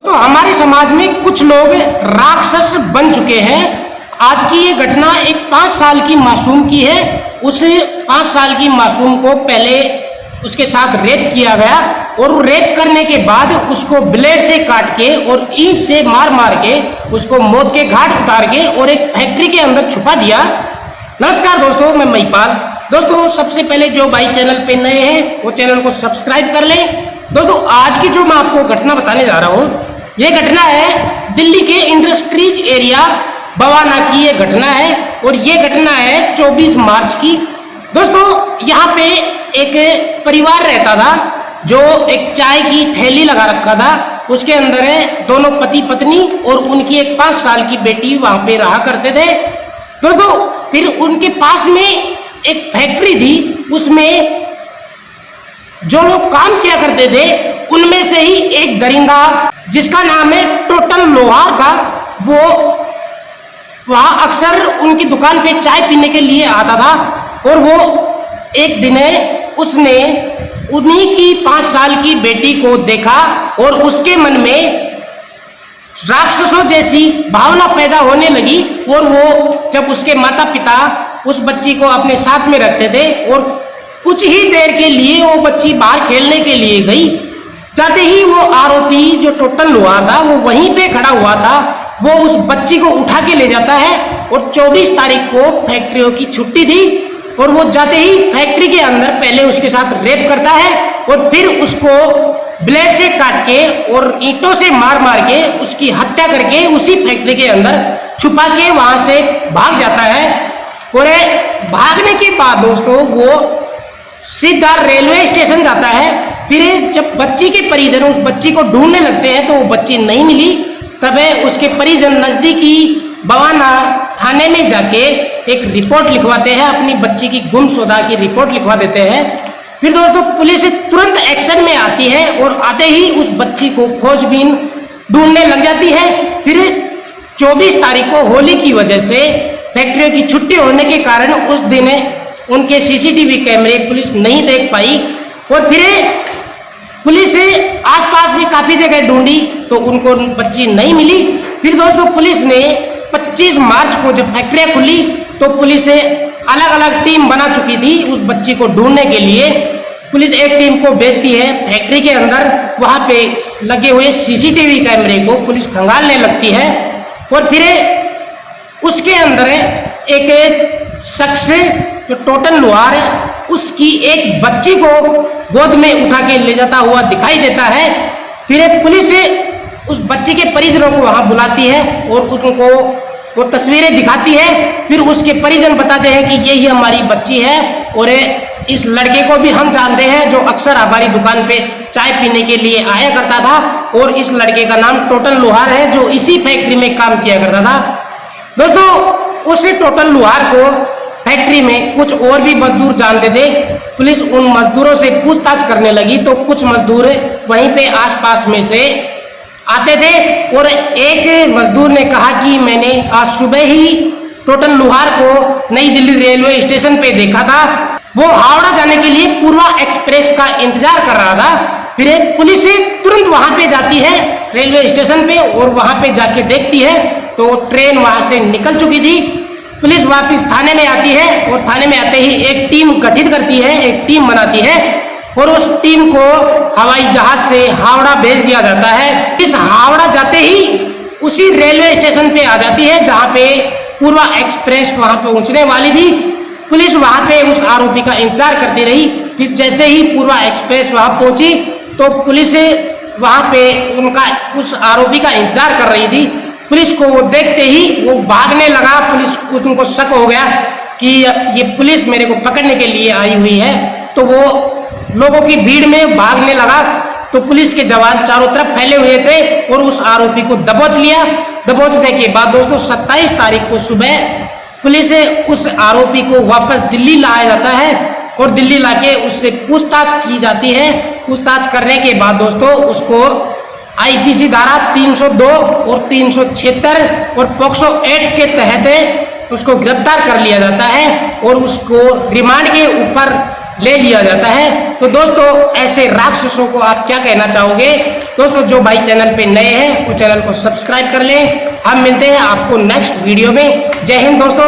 तो हमारे समाज में कुछ लोग राक्षस बन चुके हैं। आज की ये घटना एक 5 साल की मासूम की है। उस 5 साल की मासूम को पहले उसके साथ रेप किया गया और रेप करने के बाद उसको ब्लेड से काट के और ईंट से मार मार के उसको मौत के घाट उतार के और एक फैक्ट्री के अंदर छुपा दिया। नमस्कार दोस्तों, मैं महिपाल। दोस्तों, सबसे पहले जो भाई चैनल पे नए हैं वो चैनल को सब्सक्राइब कर लें। दोस्तों, आज की जो मैं आपको घटना बताने जा रहा हूँ, ये घटना है दिल्ली के इंडस्ट्रीज एरिया बवाना की ये घटना है और ये घटना है 24 मार्च की। दोस्तों, यहाँ पे एक परिवार रहता था जो एक चाय की ठेली लगा रखा था। उसके अंदर है दोनों पति पत्नी और उनकी एक 5 साल की बेटी वहां पे रहा करते थे। दोस्तों, फिर उनके पास में एक फैक्ट्री थी, उसमें जो लोग काम किया करते थे उनमें से ही एक दरिंदा जिसका नाम है टोटल लोहार था, वो वहां अक्सर उनकी दुकान पे चाय पीने के लिए आता था। और वो एक दिन उसने उन्हीं की 5 साल की बेटी को देखा और उसके मन में राक्षसों जैसी भावना पैदा होने लगी। और वो जब उसके माता पिता उस बच्ची को अपने साथ में रखते थे और कुछ ही देर के लिए वो बच्ची बाहर खेलने के लिए गई, जाते ही वो आरोपी जो टोटल लोहार था वो वहीं पे खड़ा हुआ था। वो उस बच्ची को उठा के ले जाता है और 24 तारीख को फैक्ट्रियों की छुट्टी थी और वो जाते ही फैक्ट्री के अंदर पहले उसके साथ रेप करता है और फिर उसको ब्लेड से काट के और ईंटों से मार मार के उसकी हत्या करके उसी फैक्ट्री के अंदर छुपा के वहां से भाग जाता है। और भागने के बाद दोस्तों वो सीधा रेलवे स्टेशन जाता है। फिर जब बच्ची के परिजन उस बच्ची को ढूंढने लगते हैं तो वो बच्ची नहीं मिली। तब उसके परिजन नजदीकी बवाना थाने में जाके एक रिपोर्ट लिखवाते हैं, अपनी बच्ची की गुमशुदा की रिपोर्ट लिखवा देते हैं। फिर दोस्तों पुलिस तुरंत एक्शन में आती है और आते ही उस बच्ची को खोजबीन ढूंढने लग जाती है। फिर 24 तारीख को होली की वजह से फैक्ट्रियों की छुट्टी होने के कारण उस दिन उनके सीसीटीवी कैमरे पुलिस नहीं देख पाई और फिर पुलिस आसपास भी काफी जगह ढूंढी तो उनको बच्ची नहीं मिली। फिर दोस्तों पुलिस ने 25 मार्च को जब फैक्ट्रियां खुली तो पुलिस अलग अलग टीम बना चुकी थी उस बच्ची को ढूंढने के लिए। पुलिस एक टीम को भेजती है फैक्ट्री के अंदर, वहां पे लगे हुए सीसीटीवी कैमरे को पुलिस खंगालने लगती है और फिर उसके अंदर एक शख्स जो टोटल लोहार है उसकी एक बच्ची को गोद में उठा के ले जाता हुआ दिखाई देता है। फिर पुलिस उस बच्ची के परिजनों को वहां बुलाती है और उनको वो तस्वीरें दिखाती है। फिर उसके परिजन बताते हैं कि यही हमारी बच्ची है और इस लड़के को भी हम जानते हैं जो अक्सर हमारी दुकान पे चाय पीने के लिए आया करता था और इस लड़के का नाम टोटल लोहार है जो इसी फैक्ट्री में काम किया करता था। दोस्तों, उस टोटल लोहार को फैक्ट्री में कुछ और भी मजदूर जानते थे। पुलिस उन मजदूरों से पूछताछ करने लगी तो कुछ मजदूर वहीं पे आसपास में से आते थे और एक मजदूर ने कहा कि मैंने आज सुबह ही टोटल लोहार को नई दिल्ली रेलवे स्टेशन पे देखा था। वो हावड़ा जाने के लिए पूर्वा एक्सप्रेस का इंतजार कर रहा था। फिर पुलिस तुरंत वहां पे जाती है रेलवे स्टेशन पे और वहां पे जाके देखती है तो ट्रेन वहां से निकल चुकी थी। पुलिस वापस थाने में आती है और थाने में आते ही एक टीम गठित करती है, एक टीम बनाती है और उस टीम को हवाई जहाज से हावड़ा भेज दिया जाता है। इस हावड़ा जाते ही उसी रेलवे स्टेशन पे आ जाती है जहां पे पूर्वा एक्सप्रेस वहां पे पहुंचने वाली थी। पुलिस वहां पे उस आरोपी का इंतजार करती रही। फिर जैसे ही पूर्वा एक्सप्रेस वहां पहुंची तो पुलिस वहां पे उस आरोपी का इंतजार कर रही थी। पुलिस को वो देखते ही वो भागने लगा। पुलिस उनको शक हो गया कि ये पुलिस मेरे को पकड़ने के लिए आई हुई है, तो वो लोगों की भीड़ में भागने लगा। तो पुलिस के जवान चारों तरफ फैले हुए थे और उस आरोपी को दबोच लिया। दबोचने के बाद दोस्तों 27 तारीख को सुबह पुलिस उस आरोपी को वापस दिल्ली लाया जाता है और दिल्ली लाके उससे पूछताछ की जाती है। पूछताछ करने के बाद दोस्तों उसको आईपीसी धारा 302 और 376 और पॉक्सो एक्ट के तहत उसको गिरफ्तार कर लिया जाता है और उसको रिमांड के ऊपर ले लिया जाता है। तो दोस्तों ऐसे राक्षसों को आप क्या कहना चाहोगे? दोस्तों जो भाई चैनल पे नए हैं वो चैनल को सब्सक्राइब कर लें। हम मिलते हैं आपको नेक्स्ट वीडियो में। जय हिंद दोस्तों।